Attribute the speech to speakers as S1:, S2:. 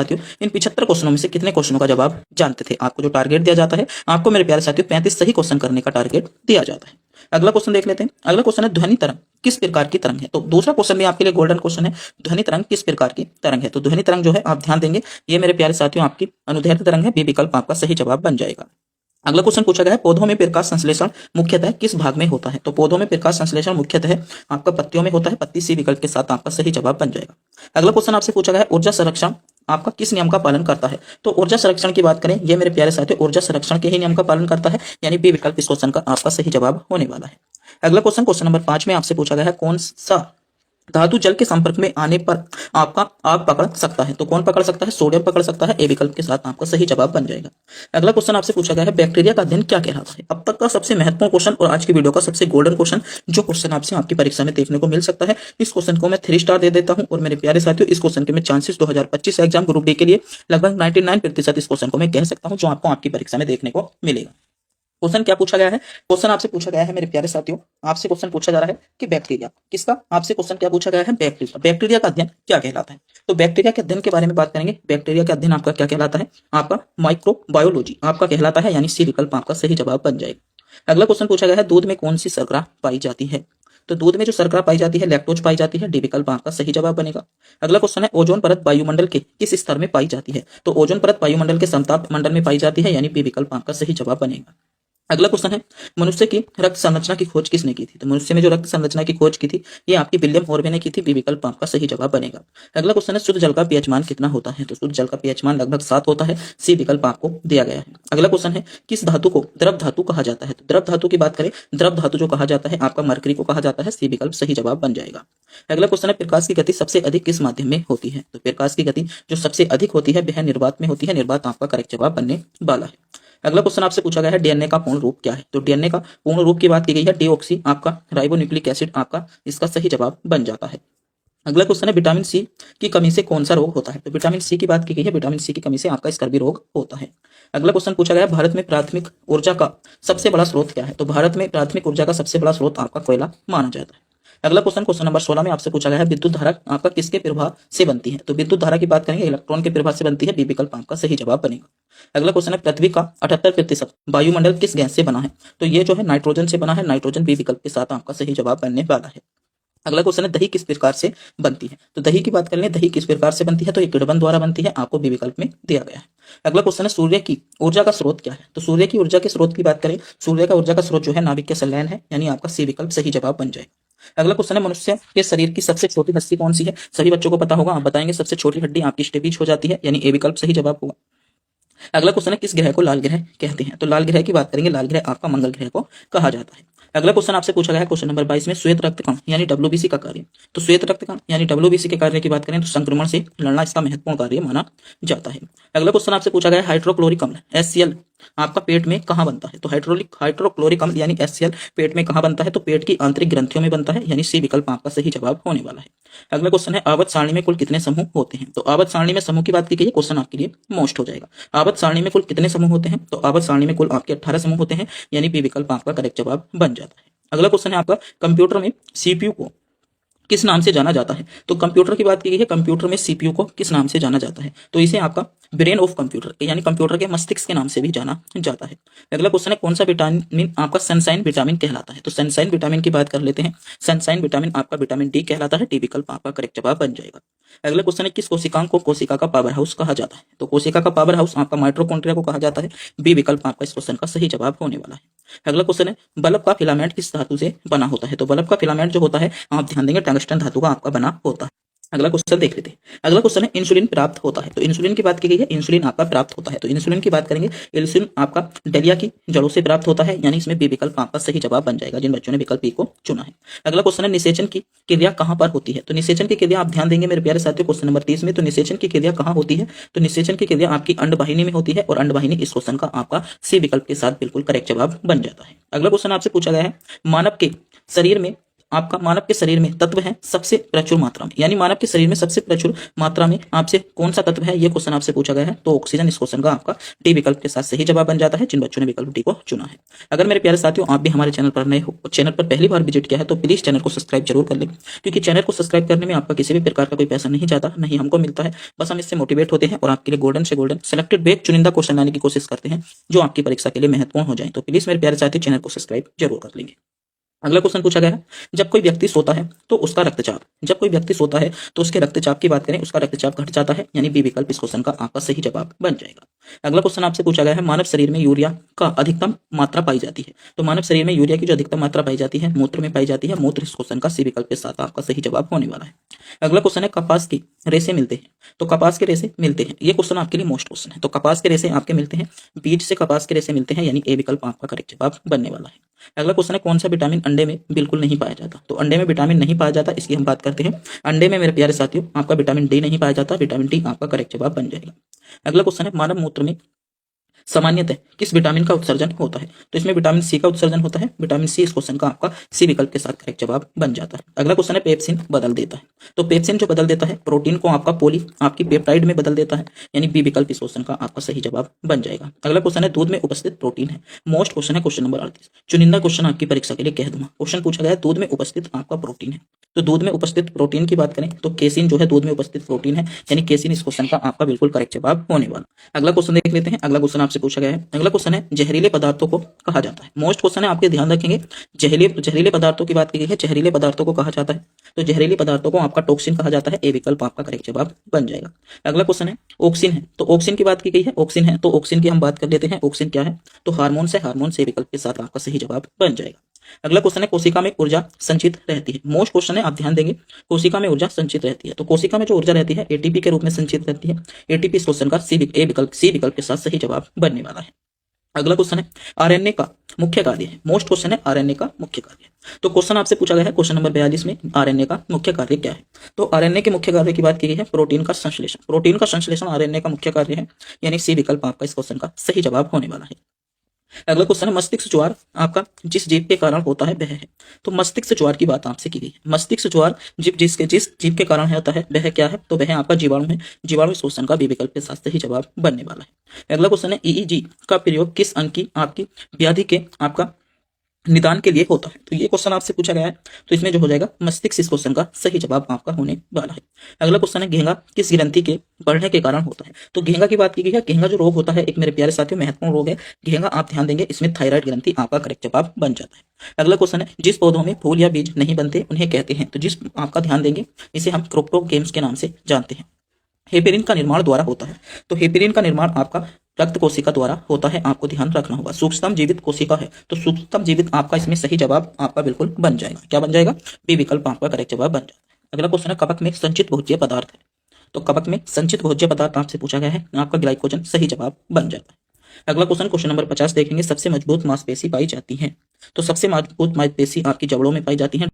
S1: साथियों इन 75 क्वेश्चनों में से कितने क्वेश्चनों का जवाब जानते थे। आपको जो टारगेट दिया जाता है, आपको मेरे प्यारे साथियों 35 सही क्वेश्चन करने का टारगेट दिया जाता है। अगला क्वेश्चन देख लेते हैं। अगला क्वेश्चन है ध्वनि तरंग किस प्रकार की तरंग है। तो दूसरा क्वेश्चन भी आपके लिए गोल्डन क्वेश्चन है, ध्वनि तरंग किस प्रकार की तरंग है। तो ध्वनि तरंग जो है आप ध्यान देंगे, ये मेरे प्यारे साथियों आपकी अनुदैर्ध्य तरंग है। बी विकल्प आपका सही जवाब बन जाएगा। अगला क्वेश्चन पूछा गया है पौधों में प्रकाश संश्लेषण मुख्यतः किस भाग में होता है। तो पौधों में प्रकाश संश्लेषण मुख्यतः आपका पत्तियों में होता है। पत्ती सी विकल्प के साथ आपका सही जवाब बन जाएगा। अगला क्वेश्चन आपसे पूछा गया है ऊर्जा संरक्षण आपका किस नियम का पालन करता है। तो ऊर्जा संरक्षण की बात करें, ये मेरे प्यारे साथियों ऊर्जा संरक्षण के ही नियम का पालन करता है, यानी बी विकल्प इस क्वेश्चन का आपका सही जवाब होने वाला है। अगला क्वेश्चन नंबर 5 में आपसे पूछा गया है कौन सा धातु जल के संपर्क में आने पर आपका आग पकड़ सकता है। तो कौन पकड़ सकता है, सोडियम पकड़ सकता है। ए विकल्प के साथ आपका सही जवाब बन जाएगा। अगला क्वेश्चन आपसे पूछा गया है बैक्टीरिया का अध्ययन क्या कहलाता है। अब तक का सबसे महत्वपूर्ण क्वेश्चन और आज की वीडियो का सबसे गोल्डन क्वेश्चन, जो क्वेश्चन आपसे आपकी परीक्षा में देखने को मिल सकता है। इस क्वेश्चन को मैं 3 स्टार दे देता हूं और मेरे प्यारे साथियों इस क्वेश्चन के मैं चांसेस 2025 एग्जाम ग्रुप डी के लिए लगभग 99% इस क्वेश्चन को मैं कह सकता हूं, जो आपको आपकी परीक्षा में देखने को मिलेगा। क्वेश्चन क्या पूछा गया है, क्वेश्चन आपसे पूछा गया है मेरे प्यारे साथियों, आपसे क्वेश्चन पूछा जा रहा है कि बैक्टीरिया किसका, आपसे क्वेश्चन क्या पूछा गया है बैक्टीरिया, बैक्टीरिया का अध्ययन क्या कहलाता है। तो बैक्टीरिया के अध्ययन के बारे में बात करेंगे। बैक्टीरिया का अध्ययन आपका क्या कहलाता है, आपका माइक्रोबायोलॉजी आपका कहलाता है, यानी सी विकल्प आपका सही जवाब बन जाएगा। अगला क्वेश्चन पूछा गया है दूध में कौन सी शर्करा पाई जाती है। तो दूध में जो शर्करा पाई जाती है लैक्टोज पाई जाती है। डी विकल्प आपका सही जवाब बनेगा। अगला क्वेश्चन है ओजोन परत वायुमंडल के किस स्तर में पाई जाती है। तो ओजोन परत वायुमंडल के समताप मंडल में पाई जाती है, यानी बी विकल्प आपका सही जवाब बनेगा। अगला क्वेश्चन है मनुष्य की रक्त संरचना की खोज किसने की थी। तो मनुष्य में जो रक्त संरचना की खोज की थी ये आपकी विलियम हॉर्वे ने की थी। बी विकल्प आपका सही जवाब बनेगा। अगला क्वेश्चन है शुद्ध जल का पीएच मान कितना होता है। तो शुद्ध जल का पीएच मान लगभग 7 होता है। सी विकल्प आपको दिया गया है। अगला क्वेश्चन है किस धातु को द्रव धातु कहा जाता है। तो द्रव धातु की बात करें, द्रव धातु जो कहा जाता है आपका मरकरी को कहा जाता है। सी विकल्प सही जवाब बन जाएगा। अगला क्वेश्चन है प्रकाश की गति सबसे अधिक किस माध्यम में होती है। तो प्रकाश की गति जो सबसे अधिक होती है वह निर्वात में होती है। निर्वात आपका करेक्ट जवाब बनने वाला है। अगला क्वेश्चन आपसे पूछा गया है डीएनए का पूर्ण रूप क्या है। तो डीएनए का पूर्ण रूप की बात की गई है डीऑक्सी आपका राइबोन्यूक्लिक एसिड आपका इसका सही जवाब बन जाता है। अगला क्वेश्चन है विटामिन सी की कमी से कौन सा रोग होता है। तो विटामिन सी की बात की गई है, विटामिन सी की कमी से आपका स्कर्वी रोग होता है। अगला क्वेश्चन पूछा गया भारत में प्राथमिक ऊर्जा का सबसे बड़ा स्रोत क्या है। तो भारत में प्राथमिक ऊर्जा का सबसे बड़ा स्रोत आपका कोयला माना जाता है। अगला क्वेश्चन नंबर 16 में आपसे पूछा गया है विद्युत धारा आपका किसके प्रभाव से बनती है। तो विद्युत धारा की बात करेंगे इलेक्ट्रॉन के प्रभाव से बनती है। बी विकल्प आपका सही जवाब बनेगा। अगला क्वेश्चन है पृथ्वी का 78% वायुमंडल किस गैस से बना है। तो ये जो है नाइट्रोजन से बना है। नाइट्रोजन बी विकल्प के साथ आपका सही जवाब बनने वाला है। अगला क्वेश्चन है दही किस प्रकार से बनती है। तो दही की बात कर लें, दही किस प्रकार से बनती है। तो एक किण्वन द्वारा बनती है, आपको बी विकल्प में दिया गया है। अगला क्वेश्चन है सूर्य की ऊर्जा का स्रोत क्या है। तो सूर्य की ऊर्जा के स्रोत की बात करें, सूर्य का ऊर्जा का स्रोत जो है नाभिक के संलयन है, यानी आपका सी विकल्प सही जवाब बन जाएगा। अगला क्वेश्चन है मनुष्य के शरीर की सबसे छोटी हड्डी कौन सी है। सभी बच्चों को पता होगा, आप बताएंगे सबसे छोटी हड्डी आपकी स्टेपीज हो जाती है, यानी ए विकल्प सही जवाब होगा। अगला क्वेश्चन है किस ग्रह को लाल ग्रह कहते हैं। तो लाल ग्रह की बात करेंगे, लाल ग्रह आपका मंगल ग्रह को कहा जाता है। अगला क्वेश्चन आपसे पूछा गया है क्वेश्चन नंबर 22 में श्वेत रक्त कण यानी डब्ल्यूबीसी का कार्य। तो श्वेत रक्त कण यानी डब्ल्यूबीसी के कार्य की बात करें तो संक्रमण से लड़ना इसका महत्वपूर्ण कार्य माना जाता है। अगला क्वेश्चन आपसे पूछा गया है हाइड्रोक्लोरिक अम्ल HCl आपका पेट में कहाँ बनता है। तो हाइड्रोक्लोरिक अम्ल यानी HCl पेट में कहाँ बनता है। तो पेट की आंतरिक ग्रंथियों में बनता है, यानी सी विकल्प आपका सही जवाब होने वाला है। अगला क्वेश्चन है आवर्त सारणी में कुल कितने समूह होते हैं। तो आवर्त सारणी में समूह की बात की गई है, क्वेश्चन आपके लिए मोस्ट हो जाएगा। आवर्त सारणी में कुल कितने समूह होते हैं। तो आवर्त सारणी में कुल आपके 18 समूह होते हैं, यानी बी विकल्प आपका करेक्ट जवाब बन जाता है। अगला क्वेश्चन है आपका कंप्यूटर में सीपीयू को किस नाम से जाना जाता है। तो कंप्यूटर की बात की गई है, कंप्यूटर में सीपीयू को किस नाम से जाना जाता है। तो इसे आपका ब्रेन ऑफ कंप्यूटर यानी कंप्यूटर के मस्तिष्क के नाम से भी जाना जाता है। अगला क्वेश्चन है कौन सा विटामिन आपका सनसाइन विटामिन कहलाता है। तो सनसाइन विटामिन की बात कर लेते हैं। सनसाइन विटामिन आपका विटामिन डी कहलाता है। डी विकल्प आपका करेक्ट जवाब बन जाएगा। अगला क्वेश्चन है किस कोशिकांग को कोशिका का पावर हाउस कहा जाता है। तो कोशिका का पावर हाउस आपका माइटोकॉन्ड्रिया को कहा जाता है। बी विकल्प आपका इस क्वेश्चन का सही जवाब होने वाला है। अगला क्वेश्चन है बल्ब का फिलामेंट किस धातु से बना होता है। तो बल्ब का फिलामेंट जो होता है आप ध्यान देंगे टंगस्टन धातु का आपका बना होता है। अगला क्वेश्चन देख लेते हैं। अगला क्वेश्चन है इंसुलिन प्राप्त होता है। तो इंसुलिन की बात की गई है, इंसुलिन आपका प्राप्त होता है। तो इंसुलिन की बात करेंगे, इंसुलिन आपका डलिया की जड़ों से प्राप्त होता है, यानी इसमें बी विकल्प आपका सही जवाब बन जाएगा, जिन बच्चों ने विकल्प बी को चुना है। अगला क्वेश्चन है निषेचन की क्रिया कहां पर होती है। तो निषेचन की क्रिया आप ध्यान देंगे मेरे प्यारे साथियों क्वेश्चन नंबर 30 में। तो निषेचन की क्रिया कहां होती है। तो निषेचन की क्रिया आपकी अंडवाहिनी में होती है, और अंडवाहिनी इस क्वेश्चन का आपका सी विकल्प के साथ बिल्कुल करेक्ट जवाब बन जाता है। अगला क्वेश्चन आपसे पूछा गया है मानव के शरीर में आपका मानव के शरीर में तत्व है सबसे प्रचुर मात्रा में, यानी मानव के शरीर में सबसे प्रचुर मात्रा में आपसे कौन सा तत्व है ये क्वेश्चन आपसे पूछा गया है, तो ऑक्सीजन इस क्वेश्चन का आपका डी विकल्प के साथ सही जवाब बन जाता है, जिन बच्चों ने विकल्प डी को चुना है। अगर मेरे प्यारे साथियों आप भी हमारे चैनल पर नए हो, चैनल पर पहली बार विजिट किया है, तो प्लीज चैनल को सब्सक्राइब जरूर कर लें, क्योंकि चैनल को सब्सक्राइब करने में आपका किसी भी प्रकार का कोई पैसा नहीं जाता, नहीं हमको मिलता है, बस हम इससे मोटिवेट होते हैं और आपके लिए गोल्डन से गोल्डन सिलेक्टेड बेस्ट चुनिंदा क्वेश्चन लाने की कोशिश करते हैं जो आपकी परीक्षा के लिए महत्वपूर्ण हो जाए। तो प्लीज मेरे प्यारे साथी चैनल को सब्सक्राइब जरूर कर लेंगे। अगला क्वेश्चन पूछा गया है, जब कोई व्यक्ति सोता है तो उसका रक्तचाप, जब कोई व्यक्ति सोता है तो उसके रक्तचाप की बात करें, उसका रक्तचाप घट जाता है, यानी बी विकल्प इस क्वेश्चन का आपका सही जवाब बन जाएगा। अगला क्वेश्चन आपसे पूछा गया है, मानव शरीर में यूरिया का अधिकतम मात्रा पाई जाती है, तो मानव शरीर में यूरिया की जो अधिकतम मात्रा पाई जाती है मूत्र में पाई जाती है, मूत्र इस क्वेश्चन का सी विकल्प के साथ आपका सही जवाब होने वाला है। अगला क्वेश्चन है, कपास की रेशे मिलते हैं, तो कपास के रेशे मिलते हैं, ये क्वेश्चन आपके लिए मोस्ट क्वेश्चन है। तो कपास के रेशे आपके मिलते हैं, बीज से कपास के रेशे मिलते हैं, यानी ए विकल्प आपका करेक्ट जवाब बनने वाला है। अगला क्वेश्चन है, कौन सा विटामिन अंडे में बिल्कुल नहीं पाया जाता, तो अंडे में विटामिन नहीं पाया जाता, इसकी हम बात करते हैं। अंडे में मेरे प्यारे साथियों आपका विटामिन डी नहीं पाया जाता, विटामिन डी आपका करेक्ट जवाब बन जाएगा। अगला क्वेश्चन है, मानव मूत्र में सामान्यतः किस विटामिन का उत्सर्जन होता है, तो इसमें विटामिन सी का उत्सर्जन होता है, विटामिन सी इस क्वेश्चन का आपका सी विकल्प के साथ करेक्ट जवाब बन जाता है। अगला क्वेश्चन है, पेप्सिन बदल देता है, तो पेप्सिन जो बदल देता है प्रोटीन को आपका पोली आपकी पेप्टाइड में बदल देता है, यानी बी विकल्प इस क्वेश्चन का आपका सही जवाब बन जाएगा। अगला क्वेश्चन है, दूध में उपस्थित प्रोटीन है, मोस्ट क्वेश्चन है क्वेश्चन नंबर 38, चुनिंदा क्वेश्चन आपकी परीक्षा के लिए कह दूंगा। क्वेश्चन पूछा गया है, दूध में उपस्थित आपका प्रोटीन है, तो दूध में उपस्थित प्रोटीन की बात करें तो केसिन जो है दूध में उपस्थित प्रोटीन है, यानी केसिन इस क्वेश्चन का आपका बिल्कुल करेक्ट जवाब होने वाला। अगला क्वेश्चन देख लेते हैं। अगला क्वेश्चन आपसे पूछा गया है, अगला क्वेश्चन है, जहरीले पदार्थों को कहा जाता है, मोस्ट क्वेश्चन है, आपके ध्यान रखेंगे। जहरीले पदार्थों की बात की गई है, जहरीले पदार्थों को कहा जाता है, तो जहरीले पदार्थों को आपका टॉक्सिन कहा जाता है, ए विकल्प आपका करेक्ट जवाब बन जाएगा। अगला क्वेश्चन है, ऑक्सिन है, तो ऑक्सिन की बात की गई है, ऑक्सिन है तो ऑक्सिन की हम बात कर लेते हैं। ऑक्सिन क्या है, तो हार्मोन से, हार्मोन से विकल्प के साथ आपका सही जवाब बन जाएगा। अगला क्वेश्चन है, कोशिका में ऊर्जा संचित रहती है, मोस्ट क्वेश्चन है, आप ध्यान देंगे। कोशिका में ऊर्जा संचित रहती है, तो कोशिका में जो ऊर्जा रहती है एटीपी के रूप में संचित रहती है, एटीपी इस क्वेश्चन का सी विकल्प के साथ सही जवाब बनने वाला है। अगला क्वेश्चन है, आरएनए का मुख्य कार्य है, मोस्ट क्वेश्चन है, आरएनए का मुख्य कार्य। तो क्वेश्चन आपसे पूछा गया है क्वेश्चन नंबर 42 में, आरएनए का मुख्य कार्य क्या है, तो आरएनए के मुख्य कार्य की बात की गई है, प्रोटीन का संश्लेषण, प्रोटीन का संश्लेषण आरएनए का मुख्य कार्य है, यानी सी विकल्प आपका इस क्वेश्चन का सही जवाब होने वाला है। अगला क्वेश्चन है, मस्तिष्क ज्वार आपका जिस जीव के कारण होता है वह है, तो मस्तिष्क ज्वार की बात आपसे की गई है। मस्तिष्क ज्वार जिस जीव के कारण होता है वह क्या है, तो वह आपका जीवाणु है, जीवाणु इस क्वेश्चन का बी विकल्प के साथ सही जवाब बनने वाला है। अगला क्वेश्चन है, ईईजी का प्रयोग किस अंग की आपकी व्याधि के आपका निदान के लिए होता है, तो ये क्वेश्चन आपसे पूछा गया है, तो इसमें जो हो जाएगा मस्तिष्क इस क्वेश्चन का सही जवाब आपका होने वाला है। अगला क्वेश्चन है, घेंगा किस ग्रंथि के बढ़ने के कारण होता है, तो घेंगा की बात की गई है। घेंगा जो रोग होता है एक मेरे प्यारे साथियों महत्वपूर्ण रोग है घेंगा, आप ध्यान देंगे, इसमें थायराइड ग्रंथि आपका करेक्ट जवाब बन जाता है। अगला क्वेश्चन है, जिस पौधों में फूल या बीज नहीं बनते उन्हें कहते हैं, तो जिस आपका ध्यान देंगे इसे हम क्रोप्टोगेम्स के नाम से जानते हैं। हेपेरिन का निर्माण द्वारा होता है, तो हेपेरिन का निर्माण आपका रक्त कोशिका द्वारा होता है, आपको ध्यान रखना होगा। सूक्ष्म जीवित कोशिका है, तो सूक्ष्म जीवित आपका इसमें सही जवाब आपका बिल्कुल बन जाएगा, क्या बन जाएगा, बी विकल्प आपका करेक्ट जवाब बन जाएगा। अगला क्वेश्चन है, कवक में संचित भोज्य पदार्थ है, तो कवक में संचित भोज्य पदार्थ आपसे पूछा गया है, आपका ग्लाइकोजन सही जवाब बन जाता है। अगला क्वेश्चन नंबर 50 देखेंगे, सबसे मजबूत मांसपेशी पाई जाती है, तो सबसे मजबूत मांसपेशी आपकी जबड़ों में पाई जाती है।